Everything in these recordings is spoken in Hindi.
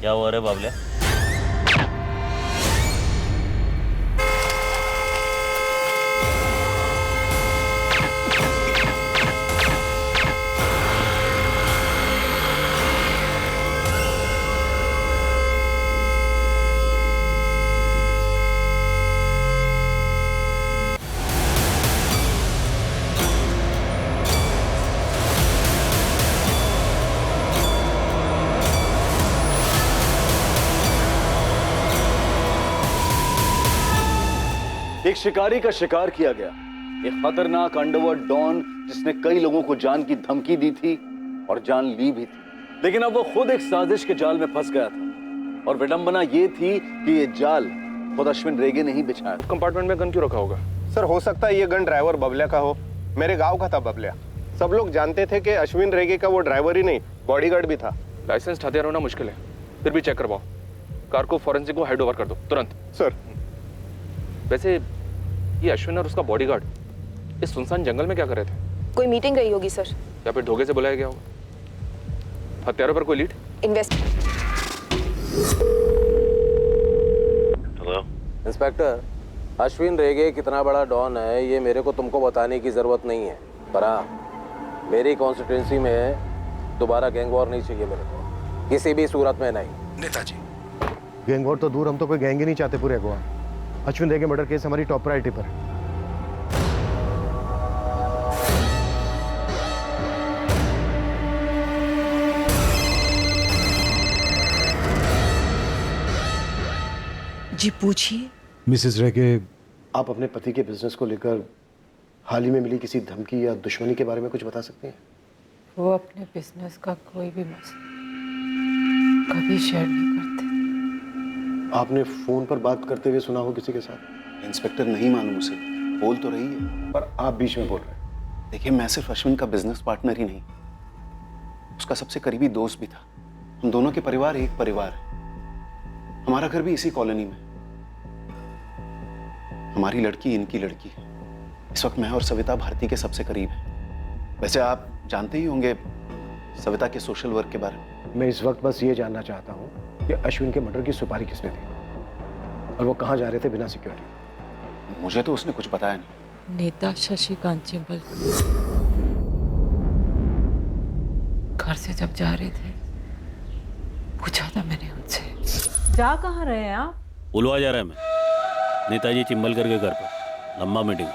क्या हुआ रे बाबले? एक शिकारी का शिकार किया गया, एक खतरनाक अंडरवर्ल्ड डॉन जिसने कई लोगों को जान की धमकी दी थी और जान ली भी थी, लेकिन अब वो खुद एक साजिश के जाल में फंस गया था। और विडंबना ये थी कि ये जाल खुद अश्विन रेगे ने ही बिछाया। कंपार्टमेंट में गन क्यों रखा होगा? सर हो सकता है ये गन ड्राइवर बबलिया का हो। मेरे गांव का था बबलिया। सब लोग जानते थे कि अश्विन रेगे का वो ड्राइवर ही नहीं बॉडीगार्ड भी था। लाइसेंस हथियार होना मुश्किल है, फिर भी चेक करवाओ। कार को फॉरेंसिक को हैंड ओवर कर दो तुरंत। सर वैसे ये अश्विन और उसका बॉडीगार्ड इस सुनसान जंगल में क्या कर रहे थे? कोई मीटिंग रही होगी सर, या फिर धोखे से बुलाया गया होगा। हत्यारों पर कोई lead? Invest. Hello inspector, Ashwin Rege कितना बड़ा डॉन है ये मेरे को तुमको बताने की जरूरत नहीं है, पर हाँ, मेरी कॉन्स्टिट्यूंसी में दोबारा गैंग वॉर नहीं चाहिए मेरे को, किसी भी सूरत में नहीं। नेताजी, गैंग वॉर तो दूर, हम तो कोई गैंग ही नहीं चाहते पूरे गोवा। अश्विन रेगे मर्डर केस हमारी टॉप प्रायोरिटी पर है। जी पूछिए। मिसेस रेगे, आप अपने पति के बिजनेस को लेकर हाल ही में मिली किसी धमकी या दुश्मनी के बारे में कुछ बता सकती हैं? वो अपने बिजनेस का कोई भी मसला कभी शेयर नहीं करते। आपने फोन पर बात करते हुए सुना हो किसी के साथ? इंस्पेक्टर नहीं मालूम उसे, बोल तो रही है। पर आप बीच में बोल रहे हैं। देखिए, मैं सिर्फ अश्विन का बिजनेस पार्टनर ही नहीं, उसका सबसे करीबी दोस्त भी था। हम दोनों के परिवार एक परिवार है। हमारा घर भी इसी कॉलोनी में। हमारी लड़की इनकी लड़की है। इस वक्त मैं और सविता भारती के सबसे करीब हैं। वैसे आप जानते ही होंगे सविता के सोशल वर्क के बारे में। मैं इस वक्त बस ये जानना चाहता हूँ कि अश्विन के मर्डर की सुपारी किसने दी और वो कहाँ जा रहे थे बिना सिक्योरिटी? मुझे तो उसने कुछ बताया नहीं। नेता शशिकांत चिंबल घर से जब जा रहे थे पूछा था मैंने उनसे। जा कहाँ रहे हैं आप? उलवा जा रहा है मैं, नेताजी चिंबलकर के घर पर। लंबा मीटिंग।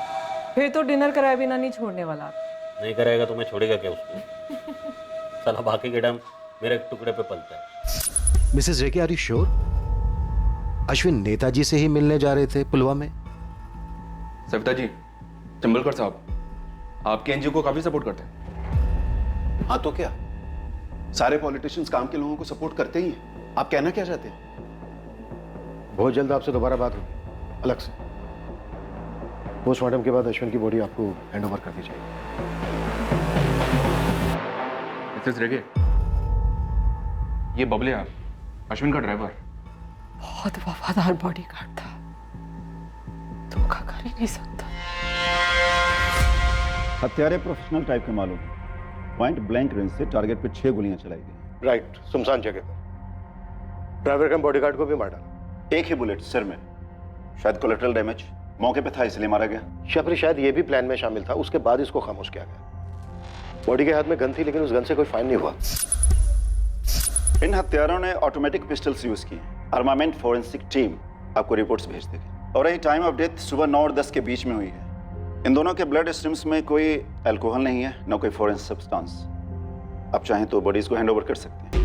फिर तो डिनर कराए बिना नहीं छोड़ने वाला। नहीं कराएगा तो मैं छोड़ेगा क्या उसको? साला बाकी के टाइम मेरे टुकड़े पे पलता है। Mrs Rege, are you sure? Ashwin Netaji से ही मिलने जा रहे थे पुलवामा में? सविता जी, चिंबलकर साहब आपके एनजीओ को काफी सपोर्ट करते हैं। हाँ तो क्या, सारे पॉलिटिशियंस काम के लोगों को सपोर्ट करते ही हैं। आप कहना क्या चाहते हैं? बहुत जल्द आपसे दोबारा बात होगी अलग से। पोस्टमार्टम के बाद अश्विन की बॉडी आपको हैंड ओवर कर दी जाएगी। मिसेस रेगे, ये बबलिया अश्विन का ड्राइवर बहुत वफादार बॉडीगार्ड था, धोखा कर ही नहीं सकता। हत्यारे प्रोफेशनल टाइप के मालूम है। पॉइंट ब्लैंक रेंज से टारगेट पे 6 गोलियां चलाई गई। राइट, सुनसान जगह पर ड्राइवर का बॉडीगार्ड को भी मार डाला। एक ही बुलेट सिर में, शायद कोलेटरल डैमेज मौके पे था इसलिए मारा गया। या फिर शायद ये भी प्लान में शामिल था, उसके बाद इसको खामोश किया गया। बॉडी के हाथ में गन थी लेकिन उस गन से कोई फायर नहीं हुआ। इन हत्यारों ने ऑटोमेटिक पिस्टल्स यूज किए। आर्मामेंट फोरेंसिक टीम आपको रिपोर्ट्स भेज देगी। और यही टाइम ऑफ डेथ सुबह 9 और 10 के बीच में हुई है। इन दोनों के ब्लड स्ट्रीम्स में कोई अल्कोहल नहीं है, न कोई फॉरेन सब्सटेंस। आप चाहें तो बॉडीज को हैंड ओवर कर सकते हैं।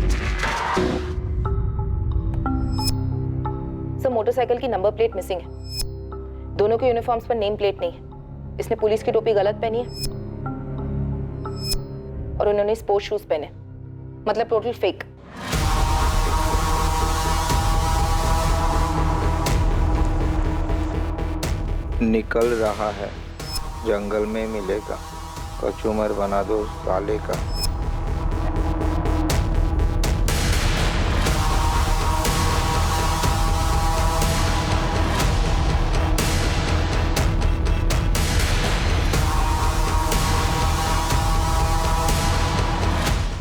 सर, मोटरसाइकिल की नंबर प्लेट मिसिंग है। दोनों के यूनिफॉर्म्स पर नेम प्लेट नहीं है। इसने पुलिस की टोपी गलत पहनी है और उन्होंने स्पोर्ट्स शूज पहने, मतलब टोटल फेक। निकल रहा है, जंगल में मिलेगा, कचूमर बना दो साले का।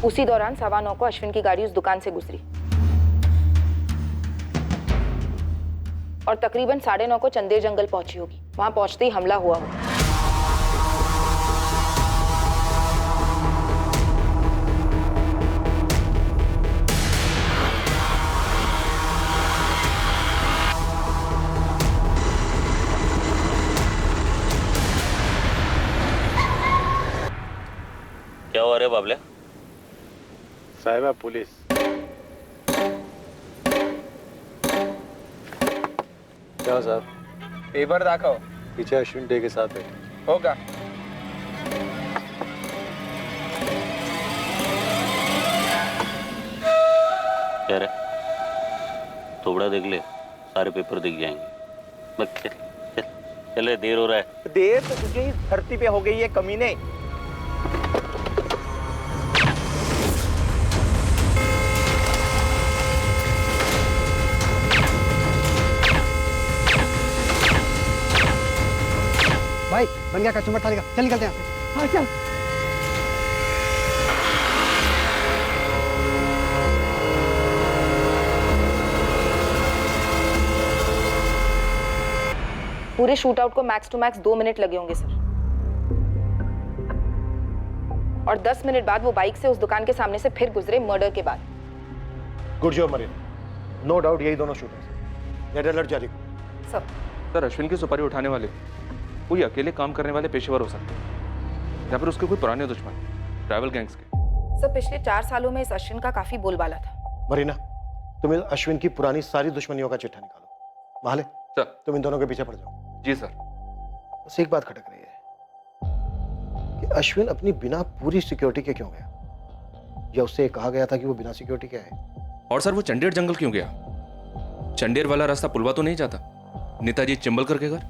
उसी दौरान 9:15 को अश्विन की गाड़ी उस दुकान से गुजरी। और तकरीबन 9:30 को चंदेर जंगल पहुंची होगी। वहां पहुंचते ही हमला हुआ होगा। क्या हुआ रे बाबले? साहिबा पुलिस। क्या साहब? पेपर दाखव. पीछे अश्विन डे के साथ है. होगा. क्या रे? थोड़ा देख ले, सारे पेपर दिख जाएंगे। बस चल चल चले, देर हो रहा है। देर तो तुझे इस धरती पे हो गई है कमीने. भाई बन गया कचुम्बर थाली का, चल निकलते हैं यहाँ से। हाँ चल। पूरे शूट आउट को मैक्स टू मैक्स 2 मिनट लगे होंगे सर। और 10 मिनट बाद वो बाइक से उस दुकान के सामने से फिर गुजरे मर्डर के बाद। Good job Marine, no doubt यही दोनों शूटर्स। रेड अलर्ट जारी करो। सर अश्विन की सुपारी उठाने वाले कोई अकेले काम करने वाले पेशेवर हो सकते हैं या फिर उसके कोई पुराने दुश्मन, ट्रैवल गैंग्स के। सर पिछले 4 सालों में इस अश्विन का काफी बोलबाला था। मरीना, तुम इस अश्विन की पुरानी सारी दुश्मनियों का चिट्ठा निकालो। महाले सर। तुम इन दोनों के पीछे पड़ जाओ। जी सर। बस एक बात खटक रही है कि अश्विन अपनी बिना पूरी सिक्योरिटी के क्यों गया, या उससे कहा गया था कि वो बिना सिक्योरिटी के आए? और सर वो चंडेर जंगल क्यों गया? चंडेर वाला रास्ता पुलवा तो नहीं जाता नेताजी चिंबलकर के घर?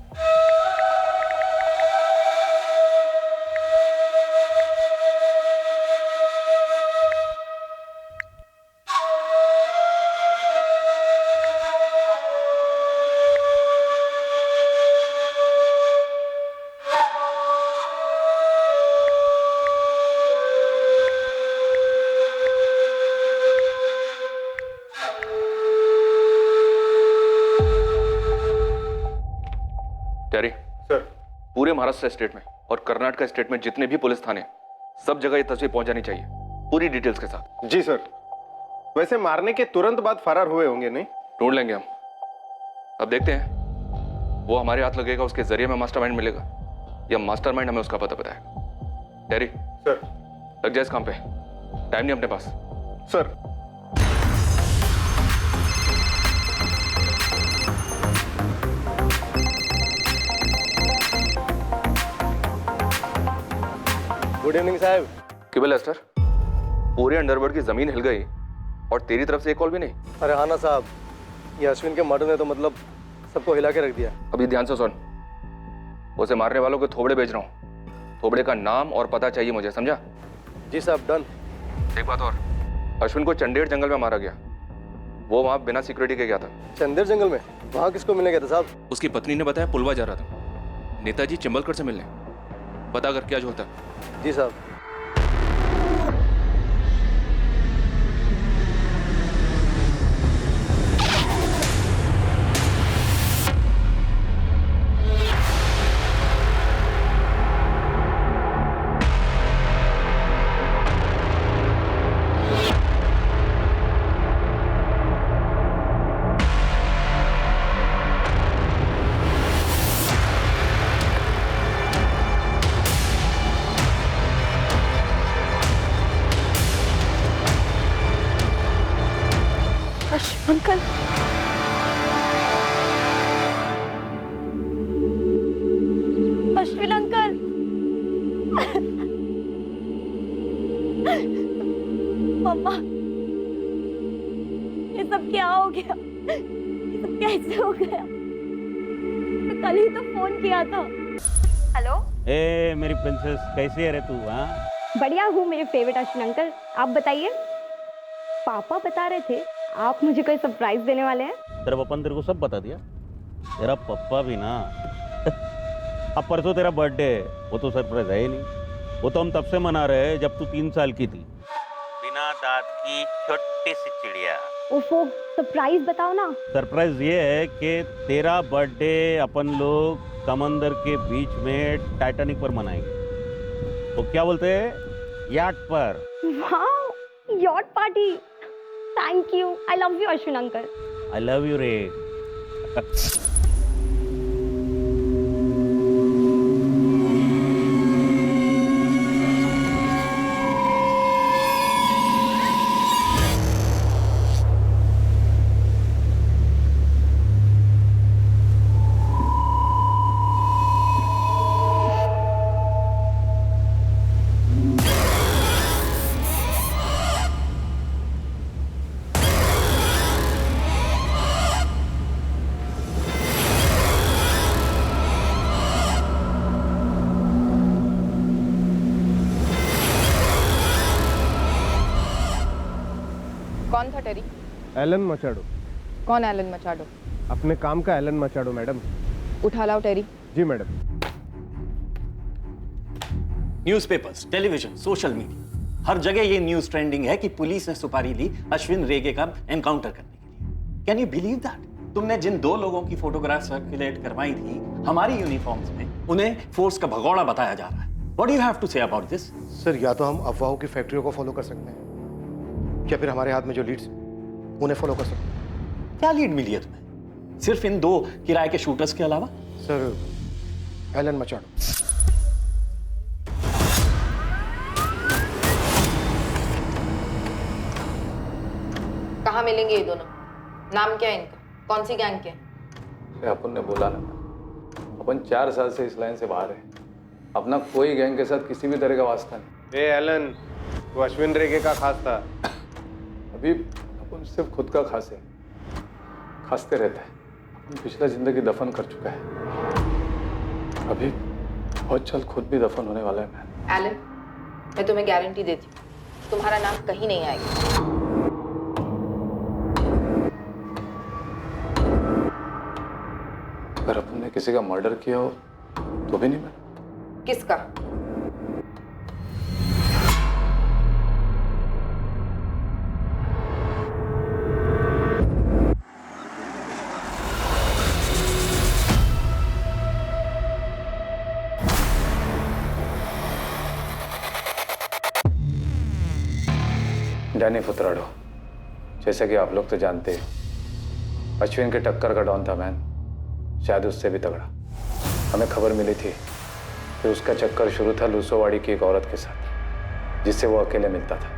टेरी सर। पूरे महाराष्ट्र स्टेट में और कर्नाटक स्टेट में जितने भी पुलिस थाने, सब जगह ये तस्वीर पहुंच जानी चाहिए पूरी डिटेल्स के साथ। जी सर। वैसे मारने के तुरंत बाद फरार हुए होंगे नहीं? ढूंढ लेंगे हम। अब देखते हैं वो हमारे हाथ लगेगा, उसके जरिए में मास्टरमाइंड मिलेगा, या मास्टरमाइंड हमें उसका पता बताएगा। टेरी सर। लग जाए इस काम पे, टाइम नहीं अपने पास। सर। गुड इवनिंग साहब। केवल एस्टर, पूरे अंडरवर्ल्ड की जमीन हिल गई और तेरी तरफ से एक कॉल भी नहीं। अरे हाँ ना साहब, ये अश्विन के मर्डर ने तो मतलब सबको हिला के रख दिया। अभी ध्यान से सुन, उसे मारने वालों के थोबड़े भेज रहा हूँ। थोबड़े का नाम और पता चाहिए मुझे, समझा? जी साहब, डन। एक बात और, अश्विन को चंडेर जंगल में मारा गया, वो वहां बिना सिक्योरिटी के गया था। चंदेर जंगल में? वहां किसको मिलने गया था साहब? उसकी पत्नी ने बताया पुलवा जा रहा था नेताजी चिंबलकर से मिलने। पता कर क्या झोलता। जी साहब। अंकल, अश्विन अंकल, मम्मा, ये सब क्या हो गया? ये सब कैसे हो गया? मैं कल ही तो फोन किया था। हेलो। ए मेरी प्रिंसेस, कैसी है रे तू? हाँ बढ़िया हूँ मेरे फेवरेट अश्विन अंकल, आप बताइए। पापा बता रहे थे आप मुझे कोई सरप्राइज देने वाले हैं। तेरा पापा ने तेरे को सब बता दिया? तेरा पप्पा भी ना अब परसों तेरा बर्थडे है, वो तो सरप्राइज है ही नहीं। वो तो हम तब से मना रहे हैं जब तू 3 साल की थी। बिना दांत की छोटी सी चिड़िया। ओफो, सरप्राइज बताओ ना। सरप्राइज ये है कि तेरा बर्थडे अपन लोग समंदर के बीच में टाइटैनिक पर मनाएंगे। वो क्या बोलते हैं, याट पर। Wow, yacht party. Thank you, I love you Ashwin uncle. I love you रे। कौन था टेरी? एलन मचाडो। कौन एलन मचाडो? अपने काम का एलन मचाडो मैडम। उठा लाओ टेरी। जी madam. Newspapers, television, social media, हर जगह ये न्यूज़ ट्रेंडिंग है कि पुलिस ने सुपारी ली अश्विन रेगे का एनकाउंटर करने के लिए। Can you believe that? तुमने जिन 2 लोगों की फोटोग्राफ सर्कुलेट करवाई थी हमारी यूनिफॉर्म्स में, उन्हें फोर्स का भगोड़ा बताया जा रहा है। What do you have to say about this? Sir, या तो हम अफवाहों की फैक्ट्रियों को फॉलो कर सकते हैं या फिर हमारे हाथ में जो लीड्स उन्हें फॉलो कर सकते हैं। क्या लीड मिली है तुम्हें सिर्फ इन 2 किराए के शूटर्स के अलावा? Sir, Alan Machado. कहाँ मिलेंगे ये दोनों? नाम क्या है इनका? कौन सी गैंग के? अपन ने बोला ना, अपन 4 साल से इस लाइन से बाहर है। अपना कोई गैंग के साथ किसी भी तरह का वास्ता नहीं। एलन, वो अश्विन रेगे का खास था। अभी अपन सिर्फ खुद का खास है, खासते रहता है। अपन पिछला जिंदगी दफन कर चुका है, अभी बहुत जल्द खुद भी दफन होने वाला है। मैं एलन, मैं तुम्हें गारंटी देती हूँ तुम्हारा नाम कहीं नहीं आएगा। अगर अपन ने किसी का मर्डर किया हो तो भी नहीं। मैं किसका? डैनी फुतराडो, जैसे कि आप लोग तो जानते हैं, अश्विन के टक्कर का डॉन था मैन, शायद उससे भी तगड़ा। हमें खबर मिली थी कि उसका चक्कर शुरू था लूसोवाड़ी की एक औरत के साथ, जिससे वो अकेले मिलता था।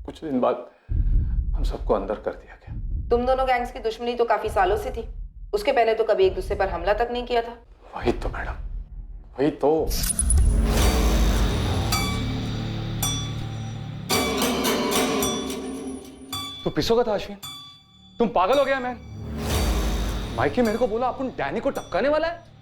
कुछ दिन बाद हम सबको अंदर कर दिया गया। तुम दोनों गैंग्स की दुश्मनी तो काफी सालों से थी, उसके पहले तो कभी एक दूसरे पर हमला तक नहीं किया था। वही तो मैडम, वही तो। तू पिसोगा था अश्विन? तुम पागल हो गया मैन? माइकी मेरे को बोला अपन डैनी को टपकाने वाला है।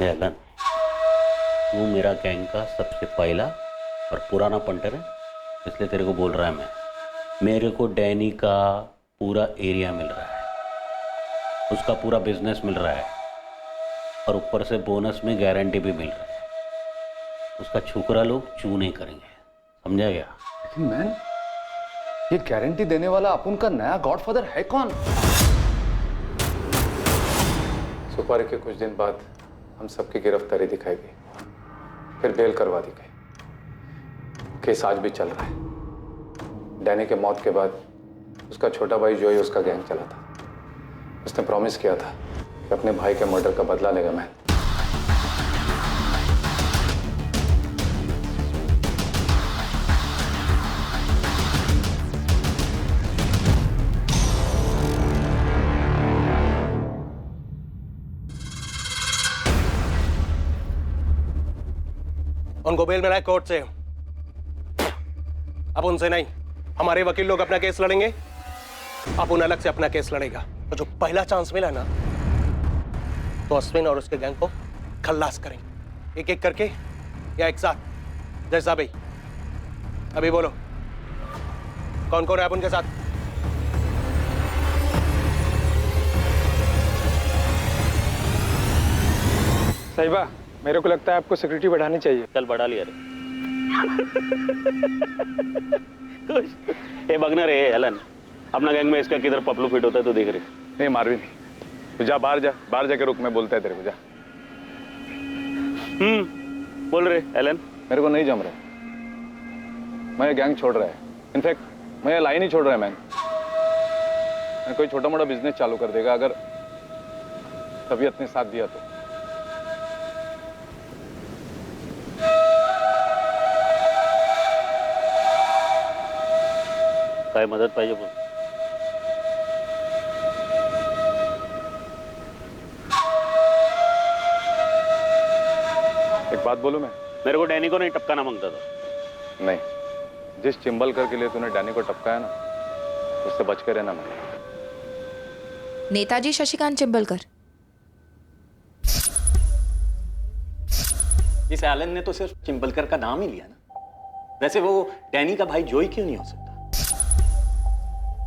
एलन, तू मेरा गैंग का सबसे पहला और पुराना पंटर है, इसलिए तेरे को बोल रहा है मैं। मेरे को डैनी का पूरा एरिया मिल रहा है, उसका पूरा बिजनेस मिल रहा है, और ऊपर से बोनस में गारंटी भी मिल रही है। उसका छोकरा लोग चू नहीं करेंगे, समझा गया? लेकिन मैन, ये गारंटी देने वाला अपुन का नया गॉडफादर है कौन? सुपारी के कुछ दिन बाद हम सबकी गिरफ्तारी दिखाई गई, फिर बेल करवा दी गई। केस आज भी चल रहा है। डैनी के मौत के बाद उसका छोटा भाई जोई उसका गैंग चला था। उसने प्रॉमिस किया था कि अपने भाई के मर्डर का बदला लेगा। मैं उनको बेल मिला है कोर्ट से। अब उनसे नहीं, हमारे वकील लोग अपना केस लड़ेंगे, अब उन अलग से अपना केस लड़ेगा। तो जो पहला चांस मिला ना, तो अश्विन और उसके गैंग को खल्लास करेंगे, एक एक करके या एक साथ। जैसा भाई अभी बोलो, कौन कौन है अब उनके साथ? साहिबा, मेरे को लगता है आपको सिक्योरिटी बढ़ानी चाहिए। चल बढ़ा लिया रे। ये बगना रे एलन, अपना गैंग में इसका किधर पपलू फिट होता है तो देख रहे। नहीं मारवी नहीं, तू जा बाहर जाके रुक, मैं बोलता है तेरे को। जा। बोल रहे एलन। मेरे को नहीं जम रहा, मैं ये गैंग छोड़ रहा है। इनफैक्ट मैं ये लाइन ही छोड़ रहा है। मैं कोई छोटा मोटा बिजनेस चालू कर देगा अगर तबीयत ने साथ दिया तो। काय मदत पाहिजे बोल। एक बात बोलूं मैं? मेरे को डैनी को नहीं टपकाना मांगता था। नहीं, जिस चिंबलकर के लिए तूने डैनी को टपकाया ना, उससे बच के रहना। मैं नेताजी शशिकांत चिंबलकर। इस एलन ने तो सिर्फ चिंबलकर का नाम ही लिया ना। वैसे वो डैनी का भाई जोई क्यों नहीं हो सकता?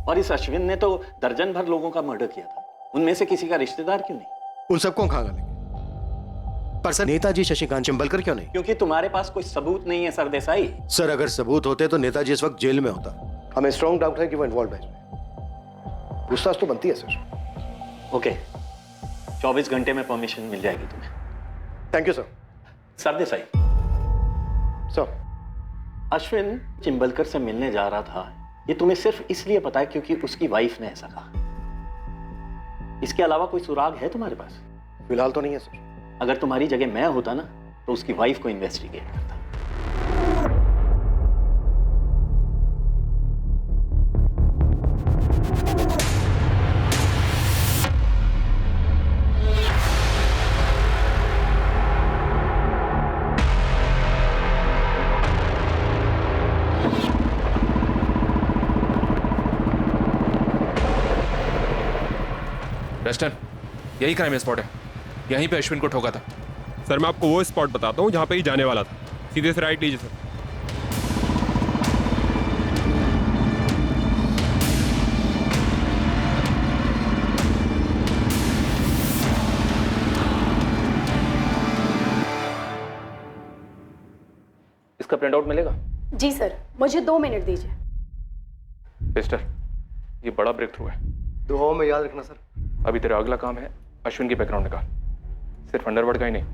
और इस अश्विन ने तो दर्जन भर लोगों का मर्डर किया था, उनमें से किसी का रिश्तेदार क्यों नहीं? उन सबको कहाँ डालेंगे? पर सर, नेताजी शशिकांत चिंबलकर क्यों नहीं? क्योंकि तुम्हारे पास कोई सबूत नहीं है सरदेसाई। सर, अगर सबूत होते तो नेताजी इस वक्त जेल में होता। हमें स्ट्रॉन्ग डाउट है कि वो इन्वॉल्व है इसमें। पूछताछ तो बनती है सर। ओके, 24 घंटे में परमिशन मिल जाएगी तुम्हें। Thank you sir. Sardesai sir, Ashwin Chimbalkar से मिलने जा रहा था, ये तुम्हें सिर्फ इसलिए पता है क्योंकि उसकी वाइफ ने ऐसा कहा। इसके अलावा कोई सुराग है तुम्हारे पास? फिलहाल तो नहीं है सर। अगर तुम्हारी जगह मैं होता ना, तो उसकी वाइफ को इन्वेस्टिगेट करता। रेस्टन, यही क्राइम स्पॉट है। यहीं पे अश्विन को ठोका था। सर, मैं आपको वो स्पॉट बताता हूँ जहाँ पे ही जाने वाला था। सीधे से राइट लीजिए सर। इसका प्रिंट आउट मिलेगा? जी सर, मुझे 2 मिनट दीजिए। मिस्टर, ये बड़ा ब्रेक थ्रू है। दुआओं में याद रखना सर। अभी तेरा अगला काम है अश्विन की बैकग्राउंड निकाल। सिर्फ अंडरवर्ल्ड का ही नहीं,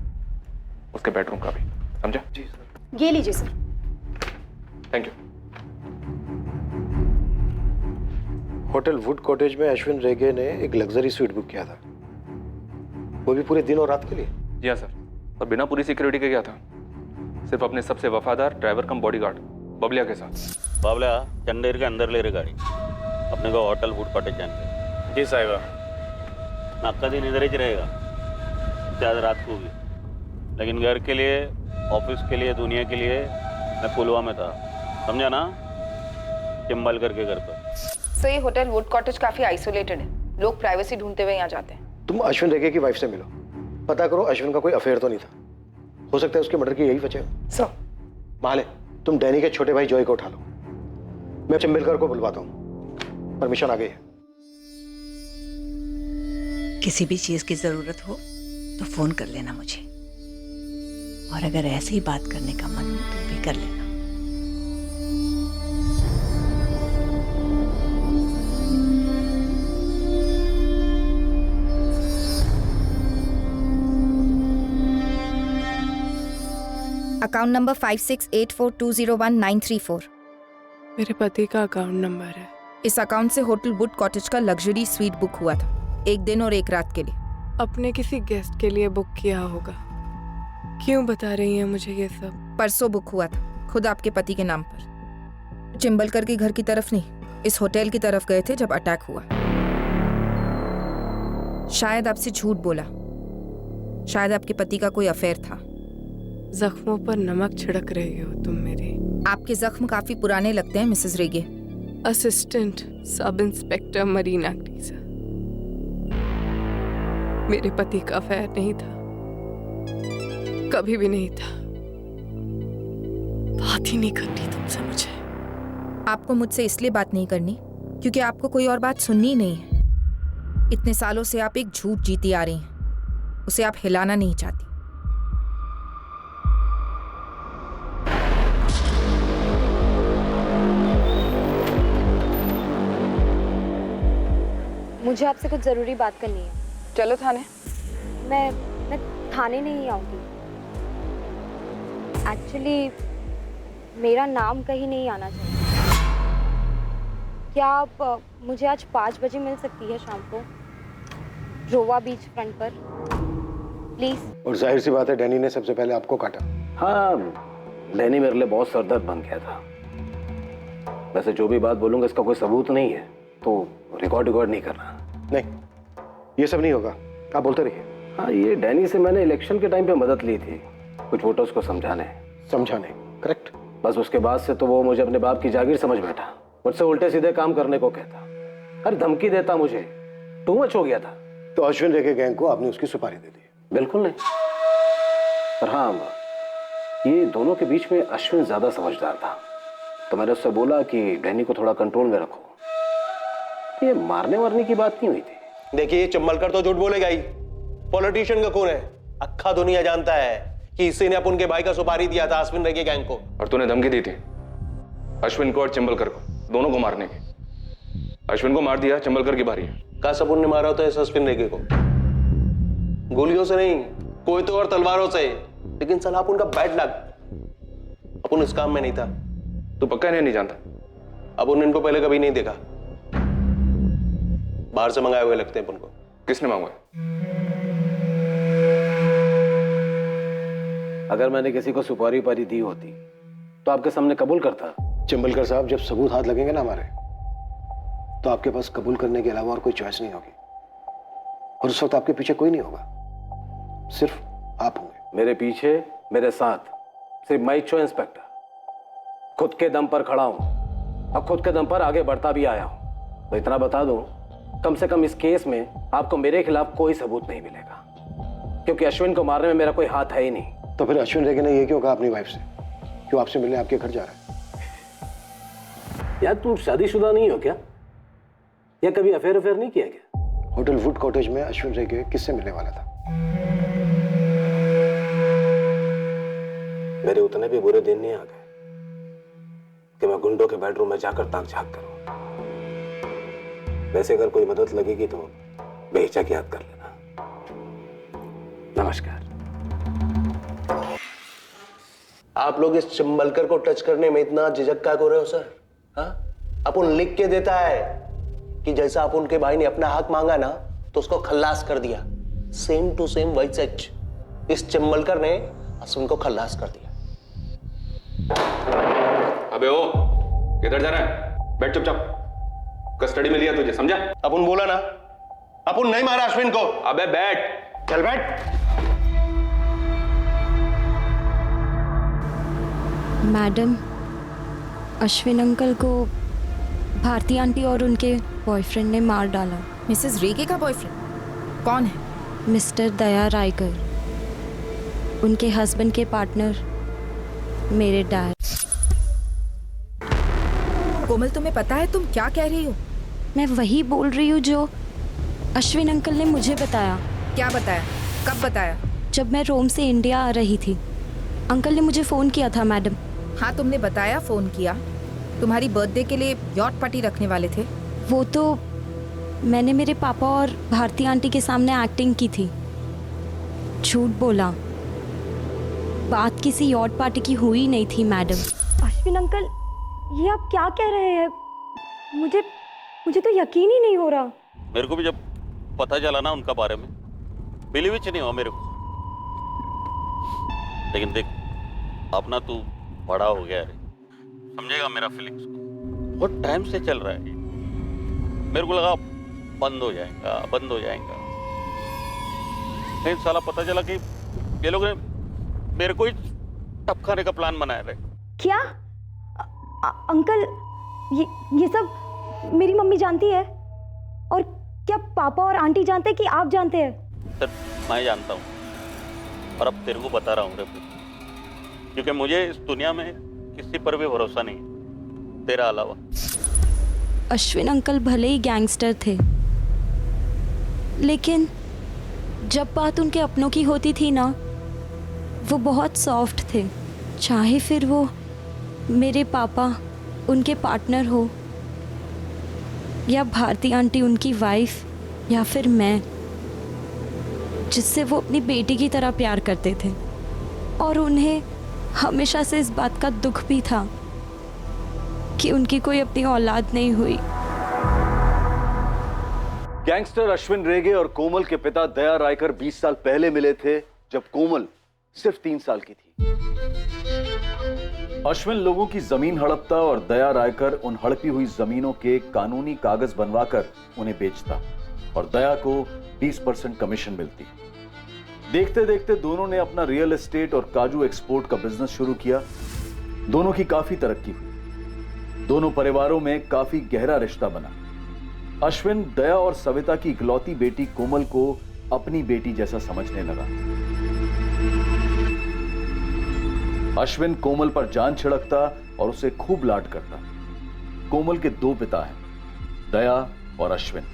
उसके बेडरूम का भी। समझा? जी सर। ये लीजिए sir. Thank you. Hotel would cottage में अश्विन रेगे ने एक लग्जरी स्वीट बुक किया था, वो भी पूरे दिन और रात के लिए। जी हाँ सर, और बिना पूरी सिक्योरिटी के गया था, सिर्फ अपने सबसे वफादार ड्राइवर कम बॉडीगार्ड बबलिया के साथ। बाबला चंदेर के अंदर ले रहे गाड़ी, अपने को होटल वुड कॉटेज जाने। जी साहिबा। आपका दिन इधर ही रहेगा, शायद रात को भी, लेकिन घर के लिए, ऑफिस के लिए, दुनिया के लिए मैं पुलवामा में था। समझा ना? चिंबलकर के घर पर। सो ये होटल वुड कॉटेज काफी आइसोलेटेड है, लोग प्राइवेसी ढूंढते हुए यहाँ जाते हैं। तुम अश्विन रेगे की वाइफ से मिलो, पता करो अश्विन का कोई अफेयर तो नहीं था। हो सकता है उसके मर्डर की यही वजह हो। सर, माले, तुम डैनी के छोटे भाई जॉय को उठा लो, मैं चिंबलकर को बुलवाता हूँ। परमिशन आ गई है। किसी भी चीज की जरूरत हो तो फोन कर लेना मुझे, और अगर ऐसे ही बात करने का मन हो तो भी कर लेना। Account number 5684201934। मेरे पति का अकाउंट नंबर है। इस अकाउंट से होटल वुड कॉटेज का लग्जरी स्वीट बुक हुआ था, 1 दिन और 1 रात के लिए। अपने किसी गेस्ट के लिए बुक किया होगा। क्यों बता रही हैं मुझे ये सब? परसों बुक हुआ था, खुद आपके पति के नाम पर। चिंबलकर के घर की तरफ नहीं, इस होटल की तरफ गए थे जब अटैक हुआ। शायद आपसे झूठ बोला, शायद आपके पति का कोई अफेयर था। जख्मों पर नमक छिड़क रही हो तुम मेरी। आपके जख्म काफी पुराने लगते हैं Mrs Rege. Assistant sub inspector Marina ग्रीजा। मेरे पति का अफेयर नहीं था, कभी भी नहीं था। बात ही नहीं करनी तुमसे मुझे। आपको मुझसे इसलिए बात नहीं करनी क्योंकि आपको कोई और बात सुननी नहीं है। इतने सालों से आप एक झूठ जीती आ रही हैं, उसे आप हिलाना नहीं चाहती। मुझे आपसे कुछ जरूरी बात करनी है। चलो थाने। मैं थाने नहीं आऊंगी। एक्चुअली मेरा नाम कहीं नहीं आना चाहिए। क्या आप मुझे आज 5 बजे मिल सकती है शाम को, रोवा बीच फ्रंट पर प्लीज? और जाहिर सी बात है डैनी ने सबसे पहले आपको काटा। हाँ, डैनी मेरे लिए बहुत सरदर्द बन गया था। वैसे जो भी बात बोलूंगा इसका कोई सबूत नहीं है, तो रिकॉर्ड नहीं करना। नहीं, ये सब नहीं होगा, आप बोलते रहिए। हाँ, ये डैनी से मैंने इलेक्शन के टाइम पे मदद ली थी, कुछ वोटर्स को समझाने। करेक्ट। बस उसके बाद से तो वो मुझे अपने बाप की जागीर समझ बैठा, मुझसे उल्टे सीधे काम करने को कहता, हर धमकी देता मुझे। टू मच हो गया था। तो अश्विन रेगे गैंग को आपने उसकी सुपारी दे दी? बिल्कुल नहीं, पर हाँ, ये दोनों के बीच में अश्विन ज्यादा समझदार था, तो मैंने उससे बोला कि डैनी को थोड़ा कंट्रोल में रखो। ये मारने वारने की बात नहीं हुई थी। देखिए, चिंबलकर तो झूठ बोलेगा ही। पॉलिटिशियन का खून है, अक्खा दुनिया जानता है कि इसी ने अपन के भाई का सुपारी दिया था अश्विन रेगे गैंग को। और तूने धमकी दी थी अश्विन को और चिंबलकर को, दोनों को मारने की। अश्विन को मार दिया, चिंबलकर की बारी है। का सपुन ने मारा होता है अश्विन रेगे को, गोलियों से नहीं, कोई तो और तलवारों से। लेकिन साला अपन का बैड लक, अपन इस काम में नहीं था। तू पक्का नहीं जानता? अपन इनको पहले कभी नहीं देखा, बाहर से मंगाए हुए लगते हैं अपन को। किसने मंगवाया? अगर मैंने किसी को सुपारी पारी दी होती तो आपके सामने कबूल करता। चिंबलकर साहब, जब सबूत हाथ लगेंगे ना हमारे, तो आपके पास कबूल करने के अलावा और कोई चॉइस नहीं होगी। और उस वक्त आपके पीछे कोई नहीं होगा, सिर्फ आप होंगे। मेरे पीछे, मेरे साथ सिर्फ मैं छो इंस्पेक्टर। खुद के दम पर खड़ा हूं और खुद के दम पर आगे बढ़ता भी आया हूं। तो इतना बता दूं, कम से कम इस केस में आपको मेरे खिलाफ कोई सबूत नहीं मिलेगा, क्योंकि अश्विन को मारने में मेरा कोई हाथ है ही नहीं। तो फिर अश्विन रेगे ने ये क्यों कहा अपनी वाइफ से? क्यों आपसे मिलने आपके घर जा रहा है? यार, तुम शादीशुदा नहीं हो क्या? या कभी अफेयर नहीं किया क्या? होटल वुड कॉटेज में अश्विन रेगे किससे मिलने वाला था? मेरे उतने भी बुरे दिन नहीं आ गए कि मैं गुंडों के बेडरूम में जाकर ताक झांक करूं। वैसे अगर कोई मदद लगेगी तो बेहिचक याद कर लेना। नमस्कार। आप लोग इस चिंबलकर को टच करने में इतना झिझक का हो रहे हो सर? हाँ, अपन लिख के देता है कि जैसा अपन के भाई ने अपना हक मांगा ना, तो उसको खल्लास कर दिया। सेम टू सेम वही सच, इस चिंबलकर ने अश्विन को खल्लास कर दिया। अबे ओ, किधर जा रहा है? बैठ चुपचाप। कस्टडी में लिया तुझे, समझा? अपन बोला ना, अपन नहीं मारा अश्विन को। अबे बैठ। चल बैठ। मैडम, अश्विन अंकल को भारती आंटी और उनके बॉयफ्रेंड ने मार डाला। मिसेस रेगे का बॉयफ्रेंड कौन है? मिस्टर दया रायकर, उनके हस्बैंड के पार्टनर, मेरे डैड। कोमल, तुम्हें पता है तुम क्या कह रही हो? मैं वही बोल रही हूँ जो अश्विन अंकल ने मुझे बताया। क्या बताया? कब बताया? जब मैं रोम से इंडिया आ रही थी, अंकल ने मुझे फ़ोन किया था मैडम। हाँ, तुमने बताया, फ़ोन किया। तुम्हारी बर्थडे के लिए यॉट पार्टी रखने वाले थे। वो तो मैंने मेरे पापा और भारती आंटी के सामने एक्टिंग की थी। झूठ बोला, बात किसी यॉट पार्टी की हुई नहीं थी मैडम। अश्विन अंकल, ये आप क्या कह रहे हैं? मुझे तो यकीन ही नहीं हो रहा। मेरे को भी जब पता चला ना उनका बारे में, बिलीव ही नहीं हुआ मेरे को। लेकिन देख, अपना तू बड़ा हो गया रे, समझेगा मेरा फीलिंग्स को। बहुत टाइम से चल रहा है ये। मेरे को लगा बंद हो जाएगा। लेकिन साला पता चला कि ये लोग ने मेरे को ही टपकाने का प्लान बनाया रे। क्या अंकल, ये सब मेरी मम्मी जानती है? और क्या पापा और आंटी जानते हैं कि आप जानते हैं? सर, मैं जानता हूँ और अब तेरे को बता रहा हूँ रे, क्योंकि मुझे इस दुनिया में किसी पर भी भरोसा नहीं है तेरा अलावा। अश्विन अंकल भले ही गैंगस्टर थे, लेकिन जब बात उनके अपनों की होती थी ना, वो बहुत सॉफ्ट थे। चाहे फिर वो मेरे पापा उनके पार्टनर हो, या भारती आंटी उनकी वाइफ, या फिर मैं, जिससे वो अपनी बेटी की तरह प्यार करते थे। और उन्हें हमेशा से इस बात का दुख भी था कि उनकी कोई अपनी औलाद नहीं हुई। गैंगस्टर अश्विन रेगे और कोमल के पिता दया रायकर 20 साल पहले मिले थे, जब कोमल सिर्फ 3 साल की थी। अश्विन लोगों की जमीन हड़पता और दया रायकर उन हड़पी हुई जमीनों के कानूनी कागज बनवाकर उन्हें बेचता और दया को 20% कमीशन मिलती। देखते देखते दोनों ने अपना रियल एस्टेट और काजू एक्सपोर्ट का बिजनेस शुरू किया। दोनों की काफी तरक्की हुई। दोनों परिवारों में काफी गहरा रिश्ता बना। अश्विन दया और सविता की इकलौती बेटी कोमल को अपनी बेटी जैसा समझने लगा। अश्विन कोमल पर जान छिड़कता और उसे खूब लाड करता। कोमल के 2 पिता हैं, दया और अश्विन।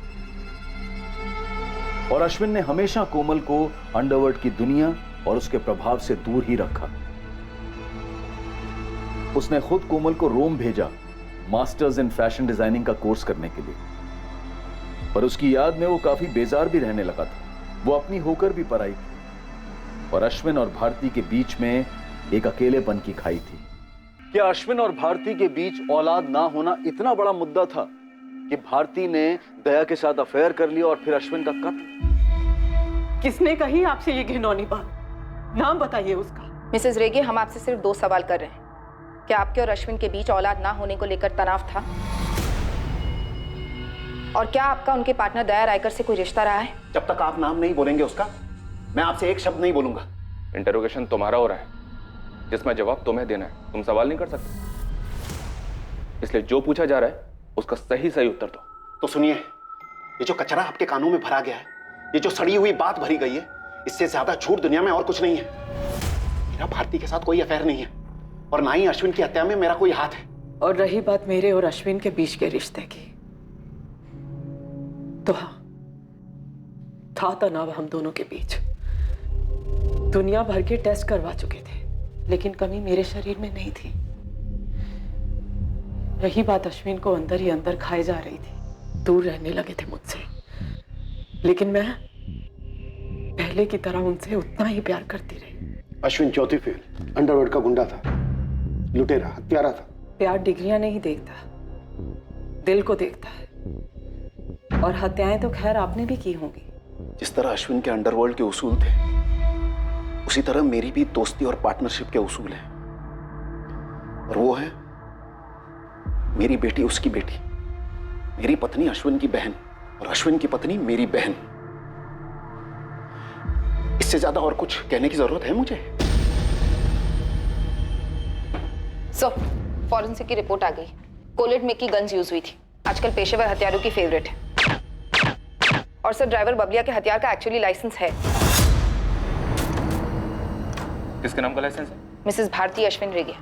और अश्विन ने हमेशा कोमल को अंडरवर्ल्ड की दुनिया और उसके प्रभाव से दूर ही रखा। उसने खुद कोमल को रोम भेजा मास्टर्स इन फैशन डिजाइनिंग का कोर्स करने के लिए, पर उसकी याद में वो काफी बेजार भी रहने लगा था। वो अपनी होकर भी पराई थी और अश्विन और भारती के बीच में एक अकेलेपन की खाई थी। क्या अश्विन और भारती के बीच औलाद ना होना इतना बड़ा मुद्दा था कि भारती ने दया के साथ अफेयर कर लिया और फिर अश्विन का कत्ल? किसने कही आपसे ये घिनौनी बात? नाम बताइए उसका। मिसेस रेगे, हम आपसे सिर्फ 2 सवाल कर रहे हैं। क्या आपके और अश्विन के बीच औलाद ना होने को लेकर तनाव था? और क्या आपका उनके पार्टनर दया रायकर से कोई रिश्ता रहा है? जब तक आप नाम नहीं बोलेंगे उसका, मैं आपसे एक शब्द नहीं बोलूंगा। इंटरोगेशन तुम्हारा हो रहा है, जिसमें जवाब तुम्हें देना है। तुम सवाल नहीं कर सकते, इसलिए जो पूछा जा रहा है उसका सही उत्तर दो। तो सुनिए, ये जो कचरा आपके कानों में भरा गया है, ये जो सड़ी हुई बात भरी गई है, इससे ज्यादा झूठ दुनिया में और कुछ नहीं है। मेरा भारती के साथ कोई अफेयर नहीं है और ना ही अश्विन की हत्या में मेरा कोई हाथ है। और रही बात मेरे और अश्विन के बीच के रिश्ते की, तो हाँ, था तनाव हम दोनों के बीच। दुनिया भर के टेस्ट करवा चुके थे, लेकिन कमी मेरे शरीर में नहीं थी। रही बात अश्विन को अंदर ही अंदर खाए जा रही थी, दूर रहने लगे थे मुझसे, लेकिन मैं पहले की तरह उनसे उतना ही प्यार करती रही। अश्विन चौथी फेल, अंडरवर्ल्ड का गुंडा था, लुटेरा, हत्यारा था। प्यार डिग्रियां नहीं देखता, दिल को देखता है। और हत्याएं तो खैर आपने भी की होंगी। जिस तरह अश्विन के अंडरवर्ल्ड के उसूल थे, उसी तरह मेरी भी दोस्ती और पार्टनरशिप के उसूल हैं। और वो है मेरी बेटी उसकी बेटी, मेरी पत्नी अश्विन की बहन और अश्विन की पत्नी मेरी बहन। इससे ज्यादा और कुछ कहने की जरूरत है मुझे? सो फॉरेंसिक की रिपोर्ट आ गई। कोलेट में की गन्स यूज हुई थी, आजकल पेशेवर हथियारों की फेवरेट है। और सर, ड्राइवर बबलिया के हथियार का एक्चुअली लाइसेंस है। किसके नाम का लाइसेंस है? मिसेस भारती अश्विन रेगे।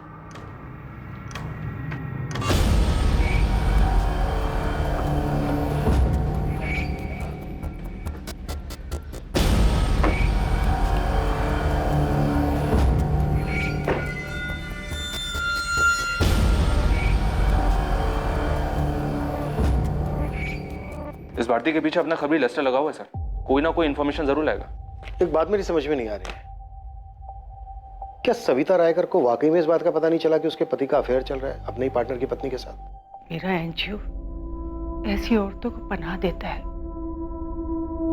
इस भारती के पीछे अपना खबरी लेस्टर लगा हुआ है सर। कोई ना कोई इंफॉर्मेशन जरूर लाएगा। एक बात मेरी समझ में नहीं आ रही है, क्या सविता रायकर को वाकई में इस बात का पता नहीं चला कि उसके पति का अफेयर चल रहा है अपने ही पार्टनर की पत्नी के साथ? मेरा एनजीओ ऐसी औरतों को पनाह देता है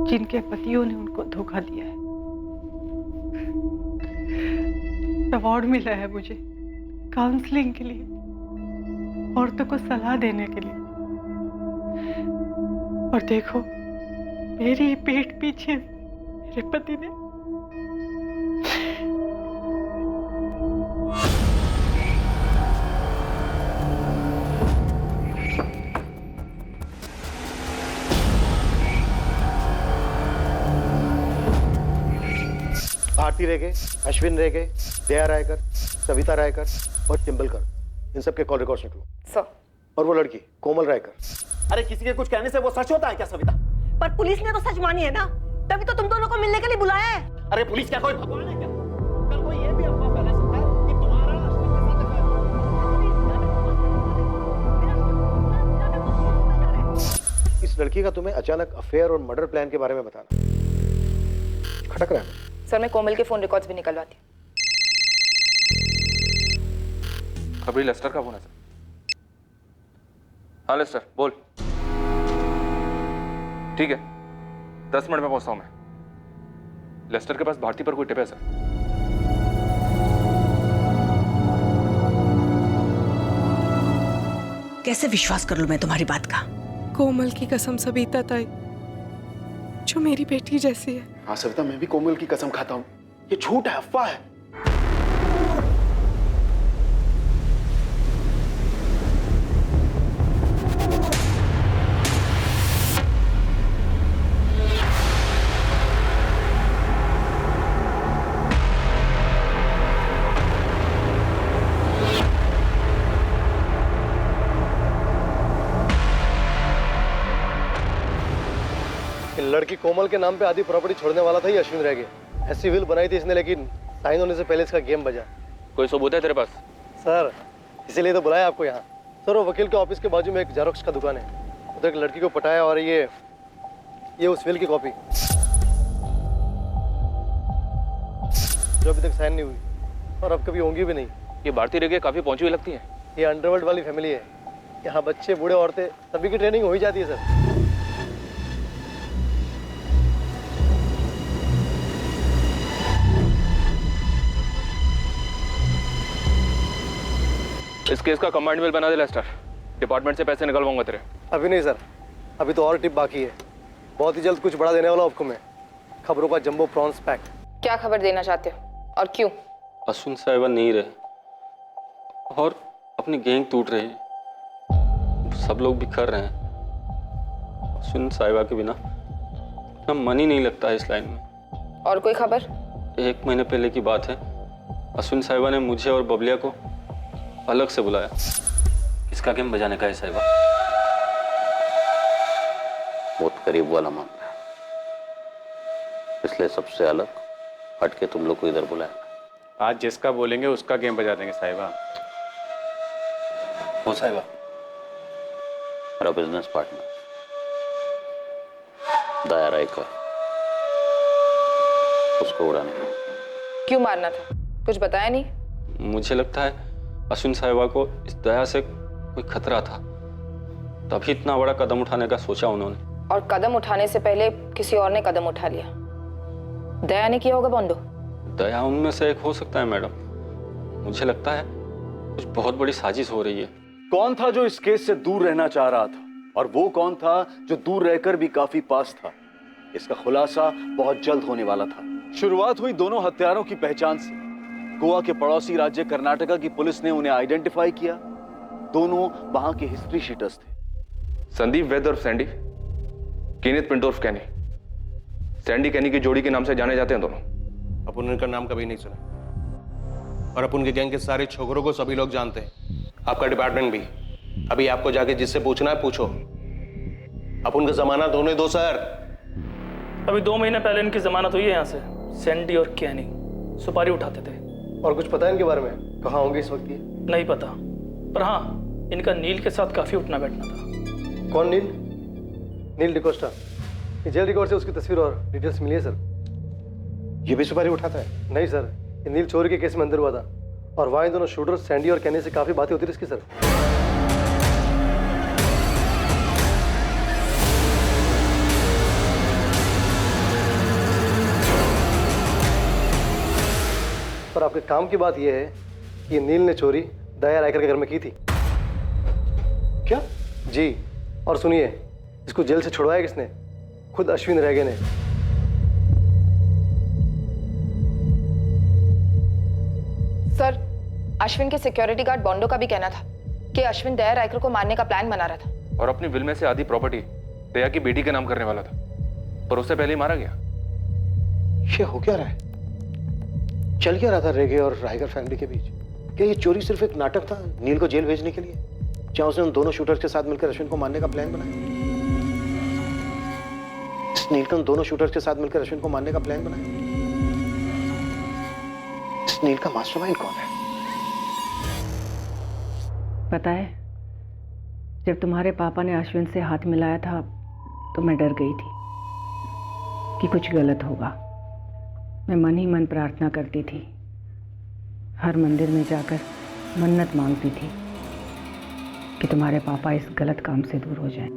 जिनके पतियों ने उनको धोखा दिया है। अवार्ड मिला है मुझे काउंसलिंग के लिए, औरतों को सलाह देने के लिए। और देखो मेरी पीठ पीछे मेरे पति ने भारती रेगे, अश्विन रेगे, दया रायकर, सविता रायकर और टिम्बलकर, इन सब के कॉल रिकॉर्ड्स निकलो। सर। और वो लड़की कोमल रायकर। अरे किसी के कुछ कहने से वो सच होता है क्या सविता? पर पुलिस ने तो सच मानी है ना, तभी तो तुम दोनों को मिलने के लिए बुलाया है। अरे पुलिस क्या कोई भगवान है क्या? कल कोई ये भी अफवाह फैला सकता है कि तुम्हारा अश्विन के साथ अफेयर। इस लड़की का तुम्हें अचानक अफेयर और मर्डर प्लान के बारे में बताना खटक रहा है। सर मैं कोमल के फोन रिकॉर्ड्स भी निकलवाती हूँ। अभी लेस्टर का फोन है सर। हाँ लेस्टर बोल। ठीक है 10 मिनट में पहुंचता हूं मैं। लेस्टर के पास भारती पर कोई टिप है सर? कैसे विश्वास कर लूं मैं तुम्हारी बात का? कोमल की कसम सविता ताई, जो मेरी बेटी जैसी है। हाँ सविता, मैं भी कोमल की कसम खाता हूँ, ये झूठ है, अफवाह है। लड़की कोमल के नाम पे आधी प्रॉपर्टी छोड़ने वाला था ये अश्विन रह गया। ऐसी विल बनाई थी इसने, लेकिन साइन होने से पहले इसका गेम बजा। कोई सबूत है तेरे पास? सर इसीलिए तो बुलाया आपको यहाँ। सर वो वकील के ऑफिस के बाजू में एक जेरोक्स का दुकान है, उधर एक लड़की को पटाया और ये उस विल की कॉपी जो अभी तक साइन नहीं हुई और अब कभी होंगी भी नहीं। ये भारती रेगे काफी पहुंची हुई लगती है। ये अंडरवर्ल्ड वाली फैमिली है, यहाँ बच्चे बूढ़े औरतें सभी की ट्रेनिंग हो ही जाती है सर। इस केस का कमांड बिल बना दे लेस्टर, डिपार्टमेंट से पैसे निकलवाऊंगा तेरे। अभी नहीं सर, अभी तो और टिप बाकी है। बहुत ही जल्द कुछ बड़ा देने वाला आपको मैं। खबरों का जंबो प्रॉन्स पैक। क्या खबर देना चाहते हो और क्यों? अश्विन साहिबा नहीं रहे और अपनी गैंग टूट रही है, सब लोग बिखर रहे हैं। अश्विन साहिबा के बिना ना मन ही नहीं लगता है इस लाइन में। और कोई खबर? 1 महीने पहले की बात है, अश्विन साहिबा ने मुझे और बबलिया को अलग से बुलाया। किसका गेम बजाने का है साहिबा? बहुत करीब वाला मामला है, इसलिए सबसे अलग हटके तुम लोग को इधर बुलाया। आज जिसका बोलेंगे उसका गेम बजा देंगे साहिबा। वो साहिबा मेरा बिजनेस पार्टनर दया रायकर, उसको उड़ाने का। क्यों मारना था? कुछ बताया नहीं? मुझे लगता है अश्विन साहिबा को इस दया से कोई खतरा था, तभी इतना बड़ा कदम उठाने का सोचा उन्होंने। और कदम उठाने से पहले किसी और ने कदम उठा लिया। दया ने किया होगा बोंडो। दया उनमें से एक हो सकता है मैडम। मुझे लगता है कुछ बहुत बड़ी साजिश हो रही है। कौन था जो इस केस से दूर रहना चाह रहा था, और वो कौन था जो दूर रहकर भी काफी पास था? इसका खुलासा बहुत जल्द होने वाला था। शुरुआत हुई दोनों हत्यारों की पहचान से। गोवा के पड़ोसी राज्य कर्नाटका की पुलिस ने उन्हें आइडेंटिफाई किया। दोनों वहां के हिस्ट्री शीटर्स थे। संदीप वैद और सैंडी, केनेथ पिंटो उर्फ कैनी। सैंडी कैनी की जोड़ी के नाम से जाने जाते हैं दोनों। अपन उनका नाम कभी नहीं सुना, और अपन के गैंग के सारे छोकरों को सभी लोग जानते हैं, आपका डिपार्टमेंट भी। अभी आपको जाके जिससे पूछना है पूछो। अपन का जमानत होने दो सर। अभी 2 महीने पहले इनकी जमानत हुई है यहाँ से। सैंडी और कैनी सुपारी उठाते थे। और कुछ पता है इनके बारे में? कहाँ होंगे इस वक्त ये? नहीं पता, पर हाँ इनका नील के साथ काफी उठना बैठना था। कौन नील? नील डिकोस्टा। जेल रिकॉर्ड से उसकी तस्वीर और डिटेल्स मिली है सर। ये भी सुपारी उठाता है? नहीं सर, कि नील चोरी के केस में अंदर हुआ था और वहाँ इन दोनों शूटर सैंडी और कैनी से काफी बातें होती थी इसकी सर। पर आपके काम की बात यह है कि नील ने चोरी दया रायकर के घर में की थी। क्या? जी, और सुनिए, इसको जेल से छुड़वाया किसने? खुद अश्विन रेगे ने। सर, अश्विन के सिक्योरिटी गार्ड बॉन्डो का भी कहना था कि अश्विन दया रायकर को मारने का प्लान बना रहा था और अपनी विल में से आधी प्रॉपर्टी दया की बेटी के नाम करने वाला था, पर उससे पहले ही मारा गया। ये हो क्या रहा है? चल क्या रहा था रेगे और रायगर फैमिली के बीच? क्या ये चोरी सिर्फ एक नाटक था नील को जेल भेजने के लिए? क्या उसने उन दोनों शूटर्स के साथ मिलकर अश्विन को मारने का प्लान बनाया? इस नील का उन दोनों शूटर्स के साथ मिलकर अश्विन को मारने का प्लान बनाया? इस नील का मास्टरमाइंड कौन है? पता है, जब तुम्हारे पापा ने अश्विन से हाथ मिलाया था तो मैं डर गई थी कि कुछ गलत होगा। मैं मन ही मन प्रार्थना करती थी, हर मंदिर में जाकर मन्नत मांगती थी कि तुम्हारे पापा इस गलत काम से दूर हो जाएं।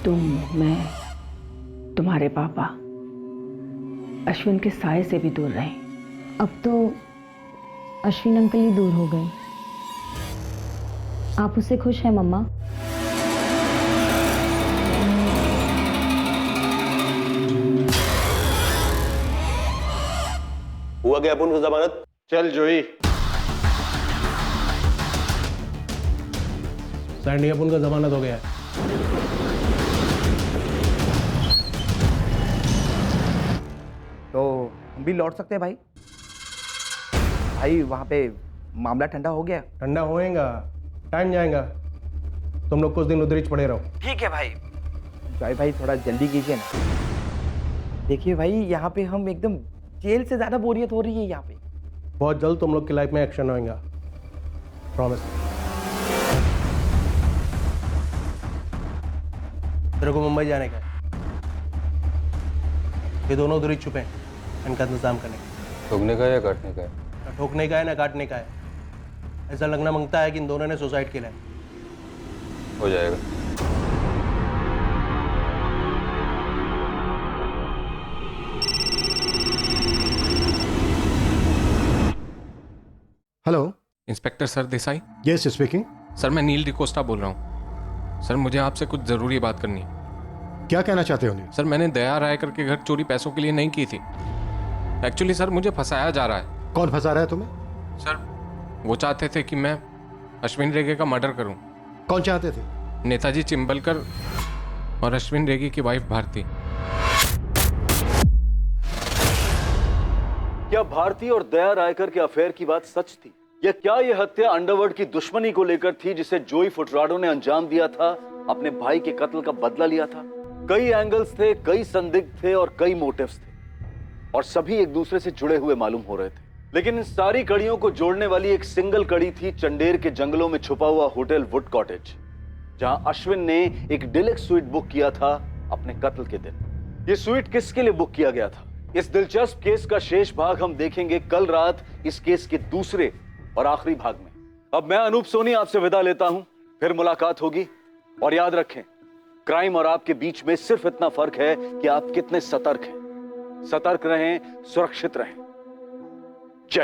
तुम, मैं, तुम्हारे पापा अश्विन के साए से भी दूर रहे। अब तो अश्विन अंकल ही दूर हो गए। आप उससे खुश हैं मम्मा? हुआ क्या अपन को जमानत? चल जोई। सैंडी, अपन का जमानत हो गया है। तो हम भी लौट सकते हैं भाई? भाई वहाँ पे मामला ठंडा हो गया। ठंडा होएगा, टाइम जाएगा। तुम लोग कुछ दिन उधर ही पड़े रहो। ठीक है भाई। जॉय भाई थोड़ा जल्दी कीजिए ना। देखिए भाई, यहाँ पे हम एकदम जेल से ज्यादा बोरियत हो रही है यहाँ पे। बहुत जल्द तुम लोग की लाइफ में एक्शन होएगा, प्रॉमिस। तेरे को मुंबई जाने का है। ये दोनों उधर ही छुपे हैं, इनका इंतजाम करने का। ठोकने का या काटने का है? ना ठोकने का है ना काटने का है। ऐसा लगना मांगता है कि इन दोनों ने सुसाइड किया है। हो जाएगा। Hello, inspector sir Desai. Yes speaking. Sir मैं नील डिकोस्टा बोल रहा हूँ। सर मुझे आपसे कुछ ज़रूरी बात करनी है। क्या कहना चाहते हो नील? सर मैंने दया रायकर के घर चोरी पैसों के लिए नहीं की थी। एक्चुअली सर मुझे फंसाया जा रहा है। कौन फंसा रहा है तुम्हें? सर वो चाहते थे कि मैं अश्विन रेगे का मर्डर करूं। कौन चाहते थे? नेताजी चिंबलकर और अश्विन रेगे की वाइफ भारती। क्या भारती और दया रायकर के अफेयर की बात सच थी, या क्या यह हत्या अंडरवर्ल्ड की दुश्मनी को लेकर थी जिसे जोई फुटराडो ने अंजाम दिया था, अपने भाई के कत्ल का बदला लिया था? कई एंगल्स थे, कई संदिग्ध थे और कई मोटिव्स थे, और सभी एक दूसरे से जुड़े हुए मालूम हो रहे थे। लेकिन इन सारी कड़ियों को जोड़ने वाली एक सिंगल कड़ी थी चंडेर के जंगलों में छुपा हुआ होटल वुड कॉटेज, जहां अश्विन ने एक डिलक्स स्वीट बुक किया था अपने कत्ल के दिन। यह स्वीट किसके लिए बुक किया गया था, इस दिलचस्प केस का शेष भाग हम देखेंगे कल रात इस केस के दूसरे और आखिरी भाग में। अब मैं अनूप सोनी आपसे विदा लेता हूं, फिर मुलाकात होगी। और याद रखें, क्राइम और आपके बीच में सिर्फ इतना फर्क है कि आप कितने सतर्क हैं। सतर्क रहें, सुरक्षित रहें। जय